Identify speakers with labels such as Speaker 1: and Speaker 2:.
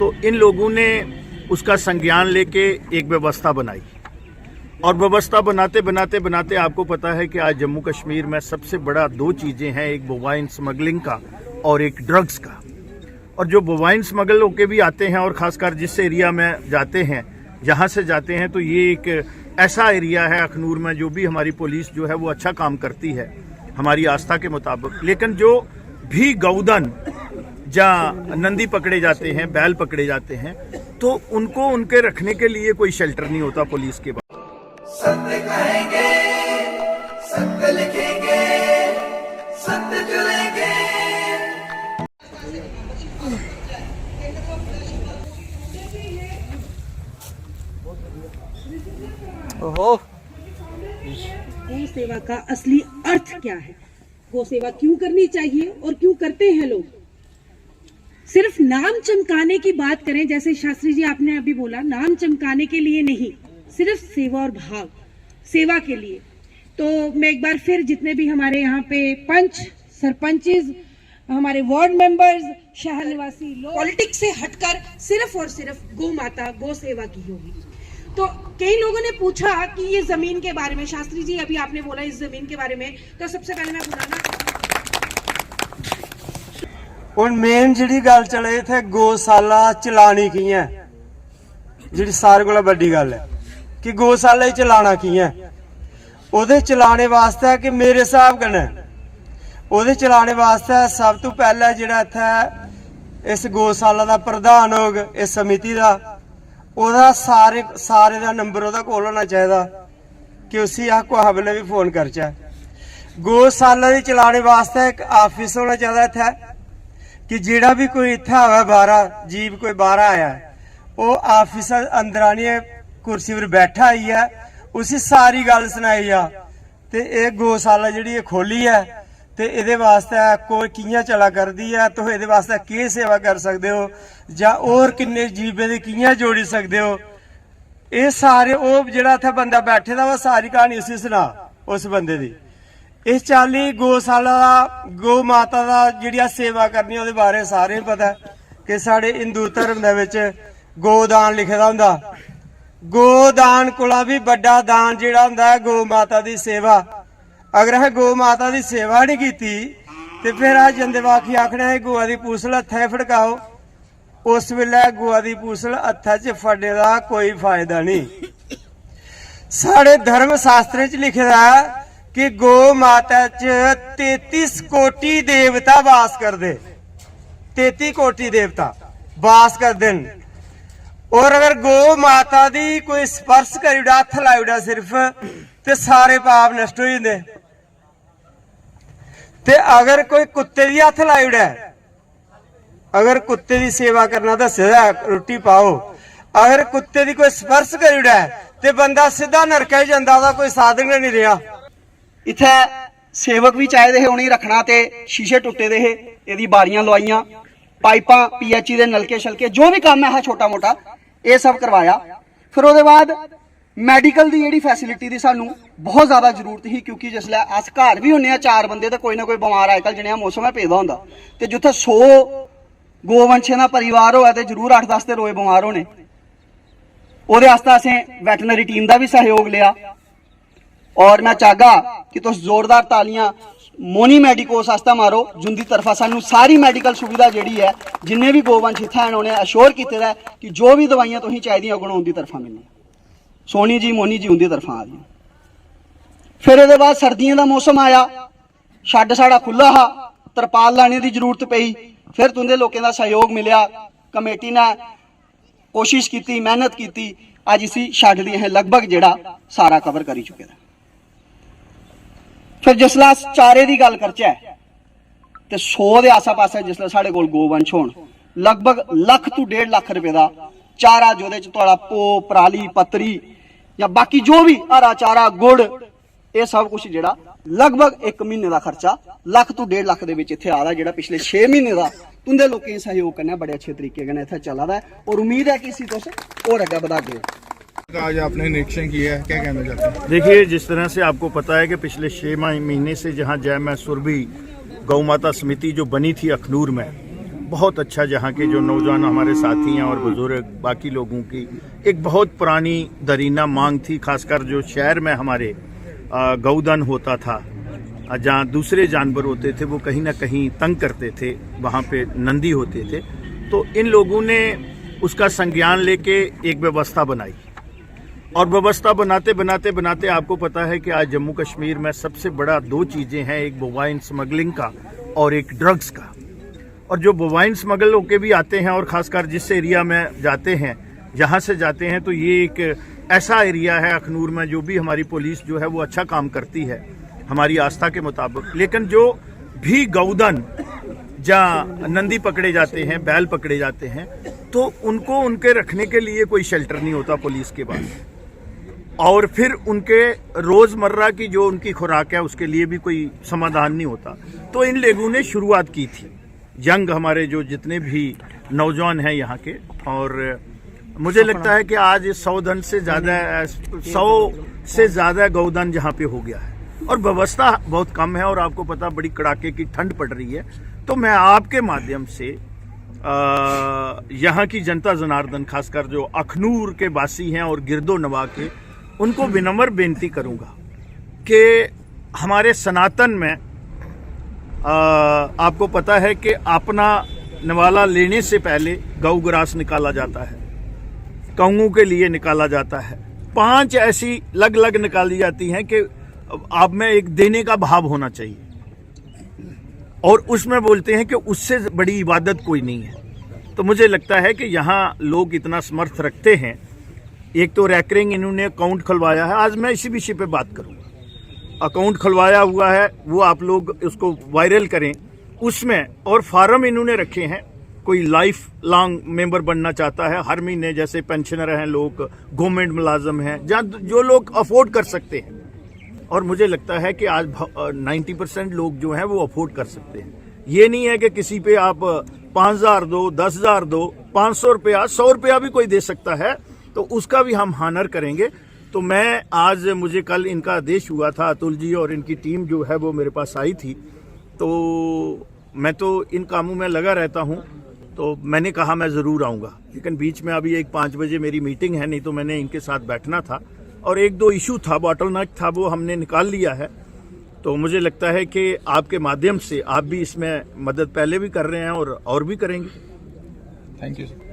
Speaker 1: तो इन लोगों ने उसका संज्ञान लेके एक व्यवस्था बनाई और व्यवस्था बनाते बनाते बनाते आपको पता है कि आज जम्मू कश्मीर में सबसे बड़ा दो चीज़ें हैं, एक बोवाइन स्मगलिंग का और एक ड्रग्स का। और जो बोवाइन स्मगल होके भी आते हैं और ख़ासकर जिस एरिया में जाते हैं, जहाँ से जाते हैं, तो ये एक ऐसा एरिया है अखनूर में जो भी हमारी पुलिस जो है वो अच्छा काम करती है हमारी आस्था के मुताबिक। लेकिन जो भी गौधन जहाँ नंदी पकड़े जाते हैं, बैल पकड़े जाते हैं, तो उनको उनके रखने के लिए कोई शेल्टर नहीं होता पुलिस के पास।
Speaker 2: सत्य कहेंगे, सत्य लिखेंगे, सत्य चलेंगे।
Speaker 3: ओहो,
Speaker 4: गौ सेवा का असली अर्थ क्या है? गौ सेवा क्यों करनी चाहिए और क्यों करते हैं लोग? सिर्फ नाम चमकाने की बात करें, जैसे शास्त्री जी आपने अभी बोला, नाम चमकाने के लिए नहीं, सिर्फ सेवा और भाव, सेवा के लिए। तो मैं एक बार फिर जितने भी हमारे यहाँ पे पंच, सरपंचेस, हमारे वार्ड मेंबर्स, शहर निवासी लोग, पॉलिटिक्स से हटकर सिर्फ और सिर्फ गौ माता, गौ सेवा की होगी। तो कई लोगों ने पूछा कि ये जमीन के बारे में, शास्त्री जी अभी आपने बोला इस जमीन के बारे में, तो सबसे पहले मैं बुलाना
Speaker 3: ਹੁਣ ਮੇਨ ਜਿਹੜੀ ਗੱਲ ਚਲੇ ਇੱਥੇ ਗੋਸ਼ਾਲਾ ਚਲਾਣੀ ਕੀ ਹੈ, ਜਿਹੜੀ ਸਾਰੇ ਕੋਲ ਵੱਡੀ ਗੱਲ ਹੈ ਕਿ ਗੋਸ਼ਾਲਾ ਹੀ ਚਲਾਣਾ ਕੀ ਹੈ। ਉਹਦੇ ਚਲਾਣੇ ਵਾਸਤੇ ਕਿ ਮੇਰੇ ਹਿਸਾਬ ਕਨੇ ਉਹਦੇ ਚਲਾਣੇ ਵਾਸਤੇ ਸਭ ਤੋਂ ਪਹਿਲਾਂ ਜਿਹੜਾ ਇੱਥੇ ਇਸ ਗੋਸ਼ਾਲਾ ਦਾ ਪ੍ਰਧਾਨ ਹੋਗ, ਇਸ ਸਮਿਤੀ ਦਾ, ਉਹਦਾ ਸਾਰੇ ਦਾ ਨੰਬਰ ਉਹਦਾ ਕੋਲ ਹੋਣਾ ਚਾਹੀਦਾ ਕਿ ਉਸੇ ਆ ਕੋ ਹਵਲੇ ਵੀ ਫੋਨ ਕਰਚਾ। ਗੋਸ਼ਾਲਾ ਦੇ ਚਲਾਣੇ ਵਾਸਤੇ ਇੱਕ ਆਫਿਸ ਹੋਣਾ ਚਾਹੀਦਾ ਇੱਥੇ कि जेड़ा भी कोई इत्थे आवे बाहर जीव कोई बाहर आया वो आफिस अंदर आनी कुर्सी पर बैठा ही है, उसी सारी गल सुनाई आ। ते ये गौशाला जिहड़ी खोली है ते इहदे वास्ते कोई कियां चला करदी है, तो इहदे वास्ते की सेवा कर सकदे हो जां और किन्ने जीवें दे कियां जोड़ी सकदे हो, ये सारे वो जिहड़ा इत्थे बंदा बैठे दा वो सारी कहानी उसी सुना उस बंदे दी। इस चाली गौशाला गौ माता का जी सेवा करनी वो बारे सारे पता है कि साढ़े हिंदू धर्म के गोदान लिखे दा हुंदा। गोदान कोला भी बड़ा दान जिहड़ा हुंदा है गौ माता की सेवा। अगर असें गौ माता की सेवा नहीं की तो फिर अस जंदे बाकी आखने गौआ की पूसल हत्थै फड़काओ, उस वेले गौआ की पूसल हत्था च फड़ने का कोई फायदा नहीं। साढ़े धर्म शास्त्र च लिखे दा है कि गौ माता च 33 कोटि देवता वास करदे, 33 कोटि देवता वास करदे। और अगर गौ माता दी कोई स्पर्श करी उड़ा, हत्थ लाई उड़ा सिर्फ, ते सारे पाप नष्ट हो जांदे। ते अगर कोई कुत्ते दी हत्थ लाई उड़ा, अगर कुत्ते दी सेवा करना दस्सेदा रोटी पाओ, अगर कुत्ते दी कोई स्पर्श करी उड़ा ते बंदा सीधा नरके जांदा, दा कोई साधन नहीं रहा।
Speaker 5: इत्थे सेवक भी चाहिए थे, उन्हें रखना, ते शीशे टुटे दे हे, एदी बारियां लवाइयां, पाइपां, पीएचई दे नलके शलके जो भी काम है छोटा मोटा ये सब करवाया। फिर उसके बाद मैडिकल दी जेहड़ी फैसिलिटी दी सानू बहुत ज्यादा जरूरत ही, क्योंकि जिसलै अस घर भी होने चार बंदे तो कोई ना कोई बमार अजकल जनेहा मौसम है पेदा होंदा, ते जिथे 100 गोवंशें दा परिवार होए ते जरूर 8-10 ते रोए बमार होने। ओहदे आस्ते असें वैटनरी टीम का भी सहयोग लिया। और मैं चाहगा कि तुम जोरदार तालियां मोनी मेडिकोस आस्ता मारो, जिंदी तरफा सानू सारी मेडिकल सुविधा जिहड़ी है, जिन्ने भी गोवंश इत्थे हैं उन्हें अश्योर कीते दा कि जो भी दवाइयां तुसीं चाहिदियां होगन उनकी तरफा मिलनी। सोनी जी, मोनी जी उनकी तरफा आ रही। फिर इसके बाद सर्दियों का मौसम आया, शैड साड़ा खुला हा, तरपाल लाने की जरूरत पई। फिर तुंदे लोगों का सहयोग मिलिया, कमेटी ने कोशिश की, मेहनत की, अज इसी शैड दी लगभग जिहड़ा सारा कवर करी चुके हैं। फिर जिसलै अस चारे की गल करचै तो 100 के आसा पासे जिसलै साढ़े कोल गोवंश होण, लगभग 1 तो 1.5 लाख रुपए का चारा, जो तुहाड़ा पो, पराली, पतरी या बाकी जो भी हरा चारा, गुड़, ये सब कुछ जिहड़ा लगभग 1 महीने का खर्चा 1 तो 1.5 लाख के इत्थे आ रहा, जिहड़ा पिछले 6 महीने का तुंदे लोकें सहयोग कन्नै बड़े अच्छे तरीके कन्नै इत्थे चला दा है। और उम्मीद है कि इसी तुस होर अग्गे बधागे।
Speaker 6: आज आपने निरीक्षण किया है, क्या कहना चाहते हैं?
Speaker 1: देखिए, जिस तरह से आपको पता है कि पिछले 6 महीने से जहां जय मैं सुरभि गौ माता समिति जो बनी थी अखनूर में, बहुत अच्छा, जहाँ के जो नौजवान हमारे साथी हैं और बुजुर्ग बाकी लोगों की एक बहुत पुरानी दरीना मांग थी, खासकर जो शहर में हमारे गौधन होता था, जहाँ दूसरे जानवर होते थे वो कहीं ना कहीं तंग करते थे, वहाँ पे नंदी होते थे। तो इन लोगों ने उसका संज्ञान लेके एक व्यवस्था बनाई और व्यवस्था बनाते बनाते बनाते आपको पता है कि आज जम्मू कश्मीर में सबसे बड़ा दो चीज़ें हैं, एक बोवाइन स्मगलिंग का और एक ड्रग्स का। और जो बोवाइन स्मगल होके भी आते हैं और ख़ासकर जिस एरिया में जाते हैं, जहाँ से जाते हैं, तो ये एक ऐसा एरिया है अखनूर में जो भी हमारी पुलिस जो है वो अच्छा काम करती है हमारी आस्था के मुताबिक। लेकिन जो भी गौधन जहाँ नंदी पकड़े जाते हैं, बैल पकड़े जाते हैं, तो उनको उनके रखने के लिए कोई शेल्टर नहीं होता पुलिस के पास, और फिर उनके रोज़मर्रा की जो उनकी खुराक है उसके लिए भी कोई समाधान नहीं होता। तो इन लोगों ने शुरुआत की थी, यंग हमारे जो जितने भी नौजवान हैं यहाँ के, और मुझे लगता है कि आज 100 से ज़्यादा गौधन जहाँ पे हो गया है और व्यवस्था बहुत कम है। और आपको पता बड़ी कड़ाके की ठंड पड़ रही है। तो मैं आपके माध्यम से यहाँ की जनता जनार्दन, खासकर जो अखनूर के वासी हैं और गिरदो नवा के, उनको विनम्र बेनती करूँगा कि हमारे सनातन में आपको पता है कि अपना नवाला लेने से पहले गौ ग्रास निकाला जाता है, कौओं के लिए निकाला जाता है, 5 ऐसी लग लग निकाली जाती हैं कि आप में एक देने का भाव होना चाहिए, और उसमें बोलते हैं कि उससे बड़ी इबादत कोई नहीं है। तो मुझे लगता है कि यहाँ लोग इतना समर्थ रखते हैं। एक तो रैकरिंग इन्होंने अकाउंट खुलवाया है, आज मैं इसी विषय पे बात करूँगा। अकाउंट खुलवाया हुआ है, वो आप लोग उसको वायरल करें उसमें, और फार्म इन्होंने रखे हैं। कोई लाइफ लॉन्ग मेंबर बनना चाहता है, हर महीने जैसे पेंशनर हैं लोग, गवर्नमेंट मुलाजम हैं, जहाँ जो लोग अफोर्ड कर सकते हैं, और मुझे लगता है कि आज 90% लोग जो हैं वो अफोर्ड कर सकते हैं। ये नहीं है कि किसी पे आप 5,000 दो, 10,000 दो, 500 रुपया, 100 रुपया भी कोई दे सकता है, तो उसका भी हम हानर करेंगे। तो मैं आज, मुझे कल इनका आदेश हुआ था, अतुल जी और इनकी टीम जो है वो मेरे पास आई थी, तो मैं तो इन कामों में लगा रहता हूँ, तो मैंने कहा मैं ज़रूर आऊँगा। लेकिन बीच में अभी 5 बजे मेरी मीटिंग है, नहीं तो मैंने इनके साथ बैठना था, और 1-2 इशू था, बॉटलनेक था, वो हमने निकाल लिया है। तो मुझे लगता है कि आपके माध्यम से आप भी इसमें मदद पहले भी कर रहे हैं और भी करेंगे।
Speaker 6: Thank you sir.